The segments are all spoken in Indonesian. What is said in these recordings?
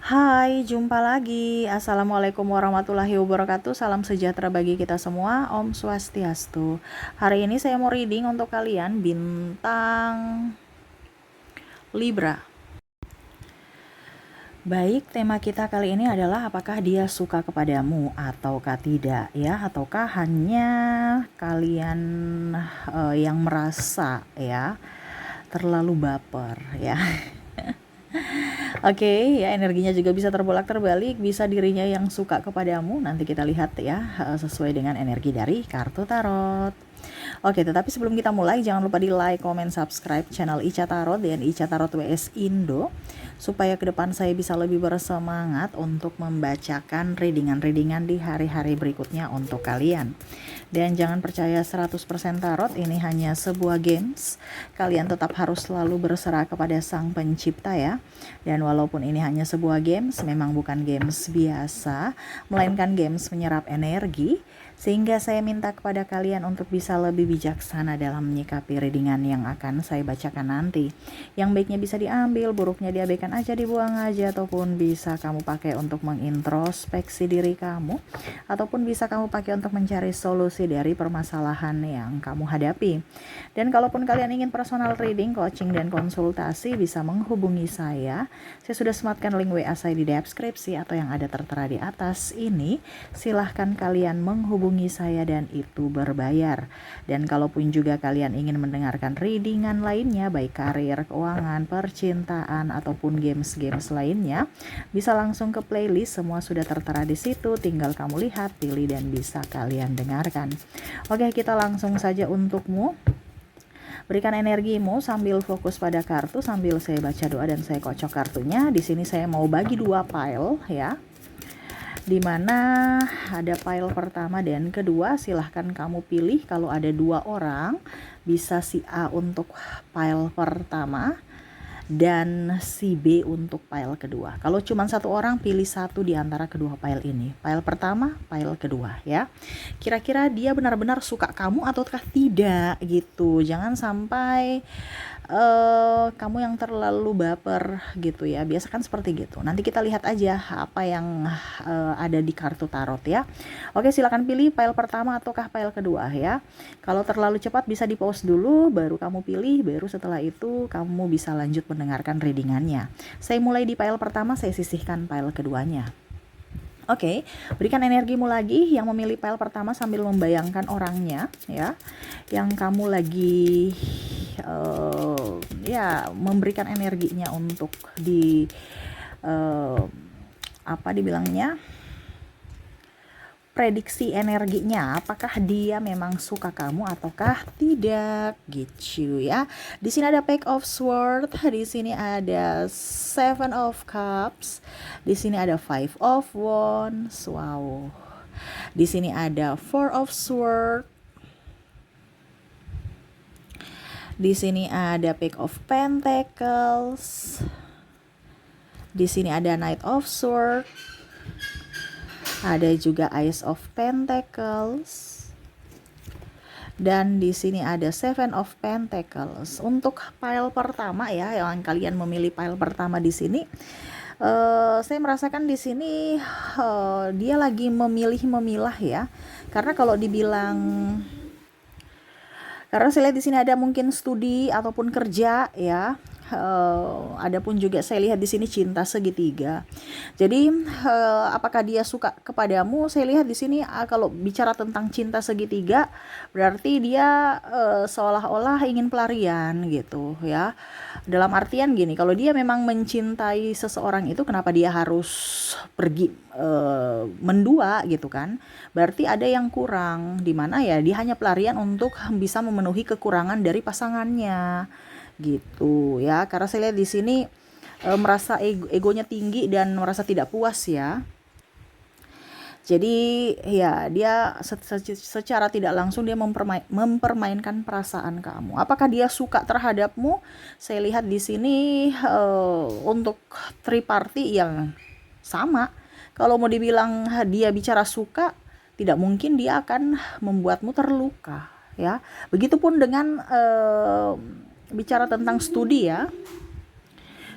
Hai, jumpa lagi. Assalamualaikum warahmatullahi wabarakatuh. Salam sejahtera bagi kita semua. Om Swastiastu. Hari ini saya mau reading untuk kalian bintang Libra. Baik, tema kita kali ini adalah apakah dia suka kepadamu ataukah tidak ya, ataukah hanya kalian yang merasa ya terlalu baper ya. Oke, ya energinya juga bisa terbolak-terbalik, bisa dirinya yang suka kepadamu. Nanti kita lihat ya, sesuai dengan energi dari kartu tarot. Oke, tetapi sebelum kita mulai, jangan lupa di like, comment, subscribe channel Ica Tarot dan Ica Tarot WS Indo, supaya ke depan saya bisa lebih bersemangat untuk membacakan readingan-readingan di hari-hari berikutnya untuk kalian. Dan jangan percaya 100% tarot, ini hanya sebuah games. Kalian tetap harus selalu berserah kepada Sang Pencipta ya. Dan walaupun ini hanya sebuah games, memang bukan games biasa, melainkan games menyerap energi. Sehingga saya minta kepada kalian untuk bisa lebih bijaksana dalam menyikapi readingan yang akan saya bacakan nanti. Yang baiknya bisa diambil, buruknya diabaikan aja, dibuang aja, ataupun bisa kamu pakai untuk mengintrospeksi diri kamu, ataupun bisa kamu pakai untuk mencari solusi dari permasalahan yang kamu hadapi. Dan kalaupun kalian ingin personal reading, coaching, dan konsultasi, bisa menghubungi saya. Saya sudah sematkan link WA saya di deskripsi atau yang ada tertera di atas ini. Silahkan kalian menghubungi saya dan itu berbayar. Dan kalaupun juga kalian ingin mendengarkan readingan lainnya, baik karir, keuangan, percintaan, ataupun games-games lainnya, bisa langsung ke playlist, semua sudah tertera di situ, tinggal kamu lihat, pilih, dan bisa kalian dengarkan. Oke, kita langsung saja untukmu. Berikan energimu sambil fokus pada kartu, sambil saya baca doa dan saya kocok kartunya. Di sini saya mau bagi dua pile ya, dimana ada pile pertama dan kedua. Silahkan kamu pilih, kalau ada dua orang bisa si A untuk pile pertama dan si B untuk pile kedua. Kalau cuma satu orang, pilih satu di antara kedua pile ini, pile pertama, pile kedua ya. Kira-kira dia benar-benar suka kamu ataukah tidak gitu. Jangan sampai kamu yang terlalu baper gitu ya. Biasa kan seperti gitu. Nanti kita lihat aja apa yang ada di kartu tarot ya. Oke, silakan pilih pile pertama ataukah pile kedua ya. Kalau terlalu cepat bisa di pause dulu, baru kamu pilih, baru setelah itu kamu bisa lanjut mendengarkan readingannya. Saya mulai di pile pertama, saya sisihkan pile keduanya. Oke, berikan energimu lagi yang memilih pile pertama sambil membayangkan orangnya ya, yang kamu lagi ya memberikan energinya untuk di apa dibilangnya, prediksi energinya, apakah dia memang suka kamu ataukah tidak gitu ya. Di sini ada Page of Swords, di sini ada Seven of Cups, di sini ada Five of Wands, wow. Di sini ada Four of Swords, di sini ada Page of Pentacles, di sini ada Knight of Swords, ada juga Ace of Pentacles, dan di sini ada Seven of Pentacles. Untuk pile pertama ya, yang kalian memilih pile pertama di sini, saya merasakan di sini dia lagi memilah ya. Karena kalau dibilang, karena saya lihat di sini ada mungkin studi ataupun kerja ya. Adapun juga saya lihat di sini cinta segitiga. Jadi apakah dia suka kepadamu? Saya lihat di sini kalau bicara tentang cinta segitiga, berarti dia seolah-olah ingin pelarian gitu ya. Dalam artian gini, kalau dia memang mencintai seseorang itu, kenapa dia harus pergi mendua gitu kan? Berarti ada yang kurang, di mana ya dia hanya pelarian untuk bisa memenuhi kekurangan dari pasangannya gitu ya. Karena saya lihat di sini merasa egonya tinggi dan merasa tidak puas ya. Jadi ya dia secara tidak langsung dia mempermainkan perasaan kamu. Apakah dia suka terhadapmu? Saya lihat di sini untuk three party yang sama. Kalau mau dibilang dia bicara suka, tidak mungkin dia akan membuatmu terluka ya. Begitupun dengan bicara tentang studi ya.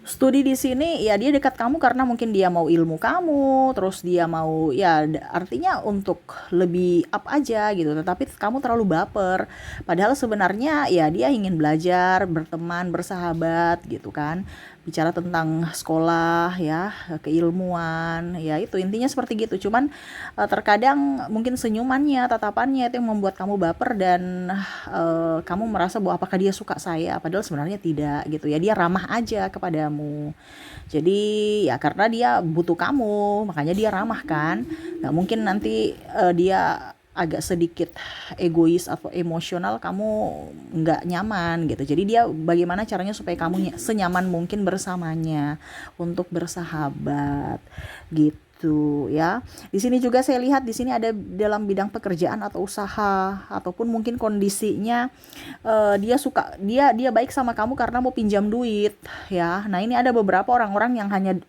Studi di sini ya dia dekat kamu karena mungkin dia mau ilmu kamu, terus dia mau ya artinya untuk lebih up aja gitu. Tetapi kamu terlalu baper. Padahal sebenarnya ya dia ingin belajar, berteman, bersahabat gitu kan. Bicara tentang sekolah ya, keilmuan, ya itu intinya seperti gitu. Cuman terkadang mungkin senyumannya, tatapannya itu yang membuat kamu baper dan kamu merasa bahwa apakah dia suka saya, padahal sebenarnya tidak gitu ya. Dia ramah aja kepadamu. Jadi ya karena dia butuh kamu, makanya dia ramah kan. Nggak mungkin nanti dia agak sedikit egois atau emosional, kamu nggak nyaman gitu. Jadi dia bagaimana caranya supaya kamu senyaman mungkin bersamanya untuk bersahabat gitu ya. Di sini juga saya lihat di sini ada dalam bidang pekerjaan atau usaha ataupun mungkin kondisinya dia baik sama kamu karena mau pinjam duit ya. Nah, ini ada beberapa orang-orang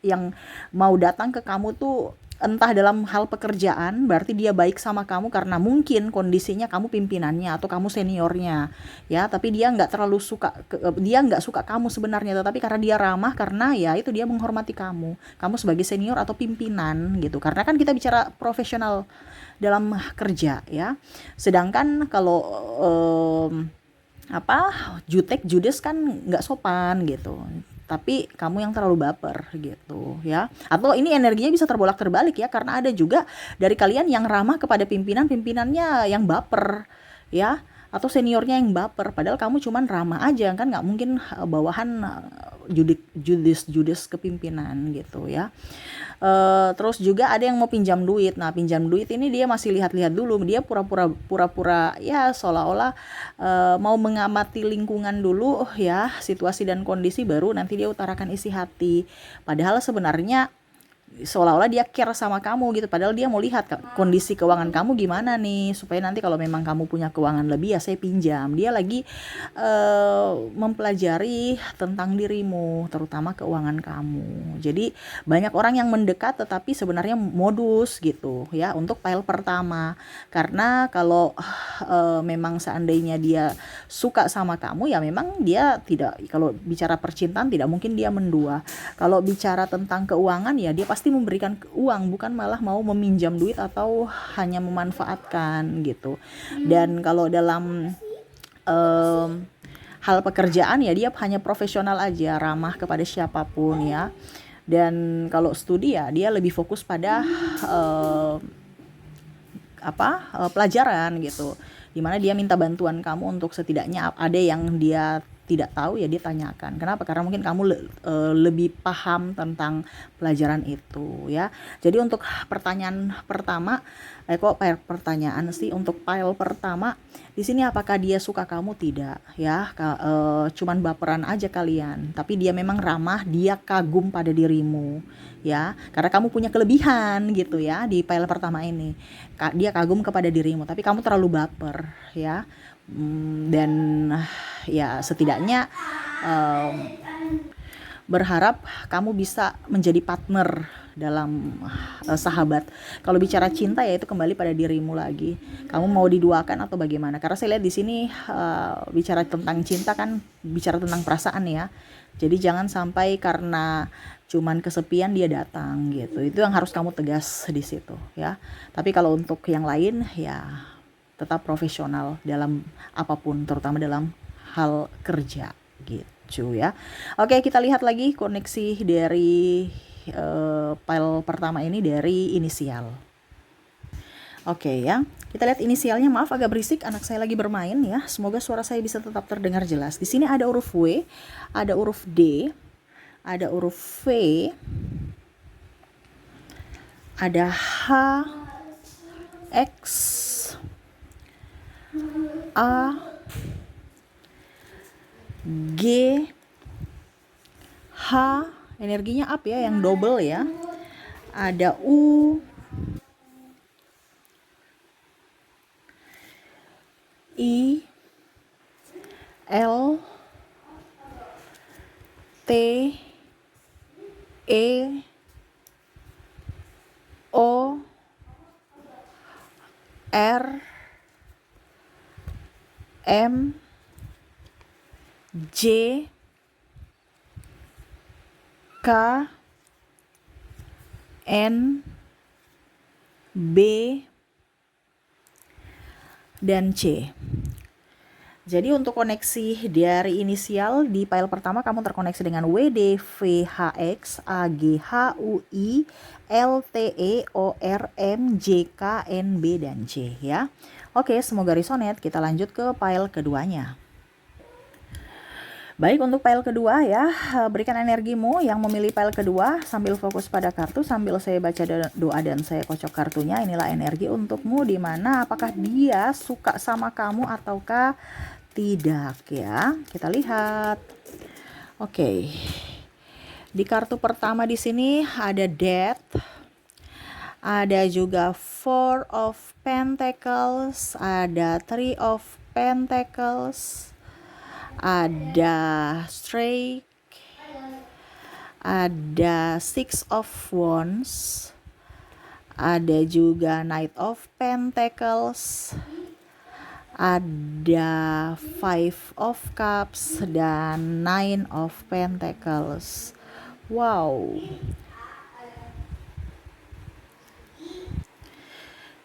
yang mau datang ke kamu tuh entah dalam hal pekerjaan, berarti dia baik sama kamu karena mungkin kondisinya kamu pimpinannya atau kamu seniornya ya, tapi dia nggak suka kamu sebenarnya, tetapi karena dia ramah, karena ya itu dia menghormati kamu sebagai senior atau pimpinan gitu, karena kan kita bicara profesional dalam kerja ya. Sedangkan kalau jutek judes kan nggak sopan gitu, tapi kamu yang terlalu baper gitu ya. Atau ini energinya bisa terbolak terbalik ya, karena ada juga dari kalian yang ramah kepada pimpinannya yang baper ya, atau seniornya yang baper, padahal kamu cuman ramah aja kan, nggak mungkin bawahan judes ke pimpinan gitu ya. Terus juga ada yang mau pinjam duit. Nah, pinjam duit ini dia masih lihat-lihat dulu, dia pura-pura ya seolah-olah mau mengamati lingkungan dulu ya, situasi dan kondisi, baru nanti dia utarakan isi hati. Padahal sebenarnya seolah-olah dia care sama kamu gitu, padahal dia mau lihat kondisi keuangan kamu gimana nih, supaya nanti kalau memang kamu punya keuangan lebih ya saya pinjam. Dia lagi mempelajari tentang dirimu, terutama keuangan kamu. Jadi banyak orang yang mendekat tetapi sebenarnya modus gitu ya untuk file pertama, karena kalau memang seandainya dia suka sama kamu ya memang dia tidak, kalau bicara percintaan tidak mungkin dia mendua. Kalau bicara tentang keuangan ya dia pasti memberikan uang, bukan malah mau meminjam duit atau hanya memanfaatkan gitu. Dan kalau dalam hal pekerjaan ya dia hanya profesional aja, ramah kepada siapapun ya. Dan kalau studi ya dia lebih fokus pada pelajaran gitu, dimana dia minta bantuan kamu untuk setidaknya ada yang dia tidak tahu ya dia tanyakan. Kenapa? Karena mungkin kamu lebih paham tentang pelajaran itu ya. Jadi untuk pertanyaan pertama, pertanyaan sih untuk file pertama di sini, apakah dia suka kamu? Tidak ya, cuman baperan aja kalian, tapi dia memang ramah, dia kagum pada dirimu ya, karena kamu punya kelebihan gitu ya. Di file pertama ini dia kagum kepada dirimu, tapi kamu terlalu baper ya. Dan ya setidaknya berharap kamu bisa menjadi partner dalam sahabat. Kalau bicara cinta ya itu kembali pada dirimu lagi. Kamu mau diduakan atau bagaimana? Karena saya lihat di sini bicara tentang cinta kan bicara tentang perasaan ya. Jadi jangan sampai karena cuman kesepian dia datang gitu. Itu yang harus kamu tegas di situ ya. Tapi kalau untuk yang lain ya tetap profesional dalam apapun, terutama dalam hal kerja gitu ya. Oke, kita lihat lagi koneksi dari file pertama ini dari inisial. Oke ya, kita lihat inisialnya. Maaf agak berisik, anak saya lagi bermain ya. Semoga suara saya bisa tetap terdengar jelas. Di sini ada huruf W, ada huruf D, ada huruf V, ada H, X, A, G, H, energinya up ya, yang double ya. Ada U, I, L, T, E, O, R, M, J, K, N, B, dan C. Jadi untuk koneksi dari inisial di file pertama kamu terkoneksi dengan W, D, V, H, X, A, G, H, U, I, L, T, E, O, R, M, J, K, N, B, dan C ya. Oke, semoga resonate. Kita lanjut ke file keduanya. Baik, untuk file kedua ya, berikan energimu yang memilih file kedua sambil fokus pada kartu, sambil saya baca doa dan saya kocok kartunya. Inilah energi untukmu, di mana apakah dia suka sama kamu ataukah tidak ya. Kita lihat. Oke. Di kartu pertama di sini ada Death. Ada juga Four of Pentacles, ada Three of Pentacles, ada Strike, ada Six of Wands, ada juga Knight of Pentacles, ada Five of Cups, dan Nine of Pentacles. Wow.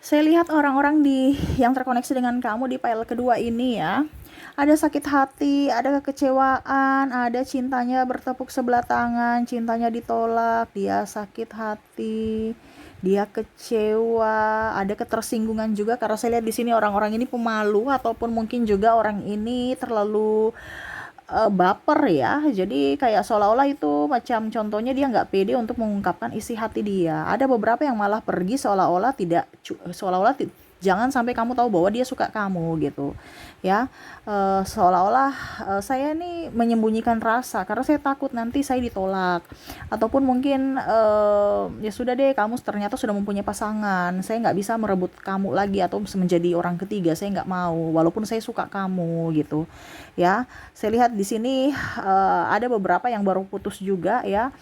Saya lihat orang-orang yang terkoneksi dengan kamu di file kedua ini ya. Ada sakit hati, ada kekecewaan, ada cintanya bertepuk sebelah tangan, cintanya ditolak, dia sakit hati, dia kecewa, ada ketersinggungan juga karena saya lihat di sini orang-orang ini pemalu ataupun mungkin juga orang ini terlalu baper ya. Jadi kayak seolah-olah itu macam contohnya dia nggak pede untuk mengungkapkan isi hati dia. Ada beberapa yang malah pergi seolah-olah jangan sampai kamu tahu bahwa dia suka kamu gitu ya. Seolah-olah saya nih menyembunyikan rasa karena saya takut nanti saya ditolak, ataupun mungkin ya sudah deh, kamu ternyata sudah mempunyai pasangan, saya nggak bisa merebut kamu lagi atau menjadi orang ketiga, saya nggak mau walaupun saya suka kamu gitu ya. Saya lihat di sini ada beberapa yang baru putus juga ya.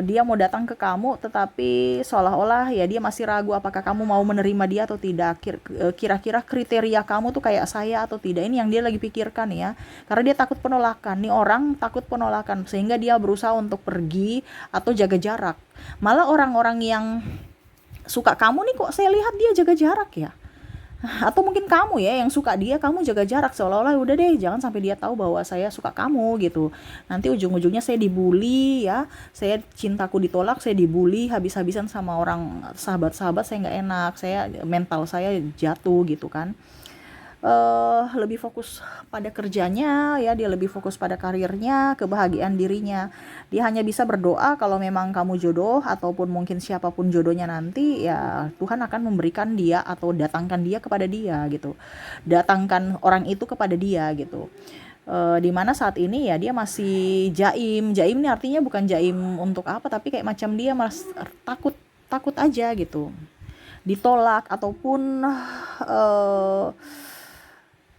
Dia mau datang ke kamu tetapi seolah-olah ya dia masih ragu apakah kamu mau menerima dia atau tidak. Kira-kira kriteria kamu tuh kayak saya atau tidak, ini yang dia lagi pikirkan ya, karena dia takut penolakan. Nih orang takut penolakan sehingga dia berusaha untuk pergi atau jaga jarak. Malah orang-orang yang suka kamu nih kok saya lihat dia jaga jarak ya. Atau mungkin kamu ya yang suka dia, kamu jaga jarak seolah-olah udah deh jangan sampai dia tahu bahwa saya suka kamu gitu. Nanti ujung-ujungnya saya dibully ya, saya cintaku ditolak, saya dibully habis-habisan sama orang sahabat-sahabat, saya nggak enak, mental saya jatuh gitu kan. Lebih fokus pada kerjanya ya, dia lebih fokus pada karirnya, kebahagiaan dirinya. Dia hanya bisa berdoa kalau memang kamu jodoh ataupun mungkin siapapun jodohnya nanti ya, Tuhan akan memberikan dia atau datangkan dia kepada dia gitu. Datangkan orang itu kepada dia gitu. Dimana saat ini ya dia masih jaim. Jaim ini artinya bukan jaim untuk apa, tapi kayak macam dia takut aja gitu, ditolak ataupun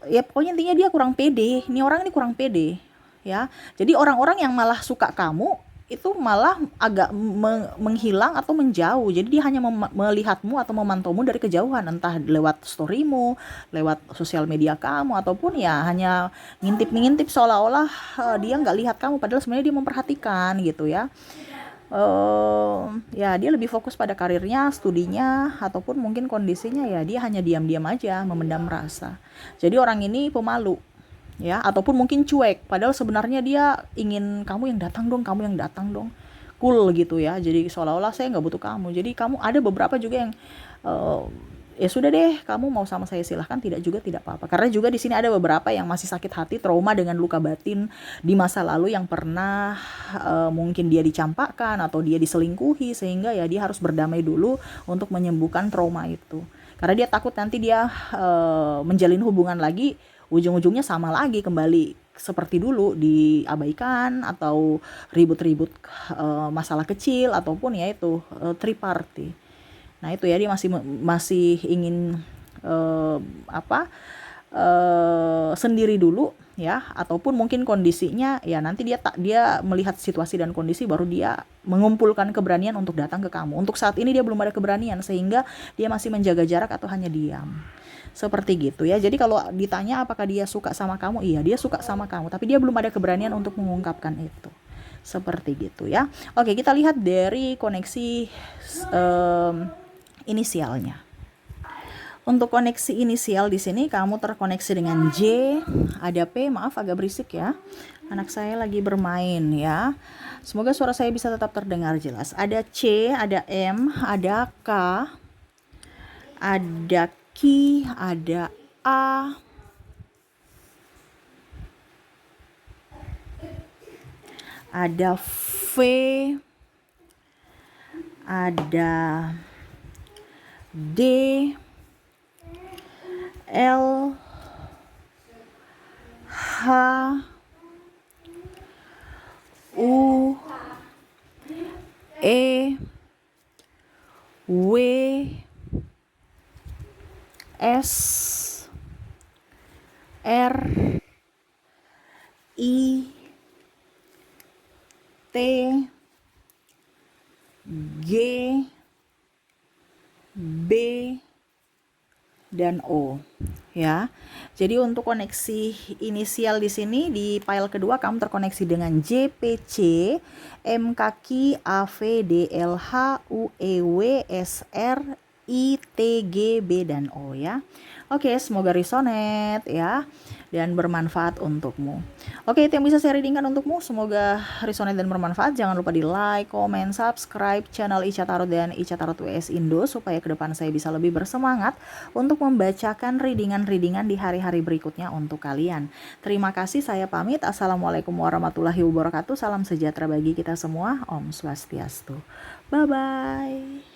ya pokoknya intinya dia kurang pede. Ini orang ini kurang pede ya. Jadi orang-orang yang malah suka kamu itu malah agak menghilang atau menjauh. Jadi dia hanya melihatmu atau memantaumu dari kejauhan, entah lewat storymu, lewat sosial media kamu, ataupun ya hanya ngintip-ngintip seolah-olah dia nggak lihat kamu, padahal sebenarnya dia memperhatikan gitu ya. Ya dia lebih fokus pada karirnya, studinya, ataupun mungkin kondisinya ya dia hanya diam-diam aja, memendam rasa. Jadi orang ini pemalu ya, ataupun mungkin cuek, padahal sebenarnya dia ingin kamu yang datang dong, cool gitu ya. Jadi seolah-olah saya nggak butuh kamu. Jadi kamu ada beberapa juga yang ya sudah deh, kamu mau sama saya silahkan, tidak juga tidak apa-apa. Karena juga di sini ada beberapa yang masih sakit hati, trauma dengan luka batin di masa lalu yang pernah mungkin dia dicampakkan atau dia diselingkuhi, sehingga ya dia harus berdamai dulu untuk menyembuhkan trauma itu. Karena dia takut nanti dia menjalin hubungan lagi, ujung-ujungnya sama lagi kembali seperti dulu, diabaikan atau ribut-ribut masalah kecil, ataupun ya itu triparty. Nah itu ya, dia masih ingin sendiri dulu ya, ataupun mungkin kondisinya ya nanti dia melihat situasi dan kondisi baru dia mengumpulkan keberanian untuk datang ke kamu. Untuk saat ini dia belum ada keberanian sehingga dia masih menjaga jarak atau hanya diam. Seperti gitu ya. Jadi kalau ditanya apakah dia suka sama kamu, iya dia suka sama kamu, tapi dia belum ada keberanian untuk mengungkapkan itu. Seperti gitu ya. Oke, kita lihat dari koneksi inisialnya. Untuk koneksi inisial di sini kamu terkoneksi dengan J, ada P, maaf agak berisik ya. Anak saya lagi bermain ya. Semoga suara saya bisa tetap terdengar jelas. Ada C, ada M, ada K, ada Q, ada A, ada V, ada D, L, H, U, E, W, S, R, I, T, G, B, dan O ya. Jadi untuk koneksi inisial di sini di file kedua kamu terkoneksi dengan JPC, MKQ, AVDLH, UEW, SR, ITG, B, dan O ya. Oke, semoga resonate ya dan bermanfaat untukmu. Oke, itu yang bisa saya readingkan untukmu. Semoga resonate dan bermanfaat. Jangan lupa di like, comment, subscribe channel Ica Tarot dan Ica Tarot WS Indo supaya ke depan saya bisa lebih bersemangat untuk membacakan readingan-readingan di hari-hari berikutnya untuk kalian. Terima kasih, saya pamit. Assalamualaikum warahmatullahi wabarakatuh. Salam sejahtera bagi kita semua. Om Swastiastu. Bye-bye.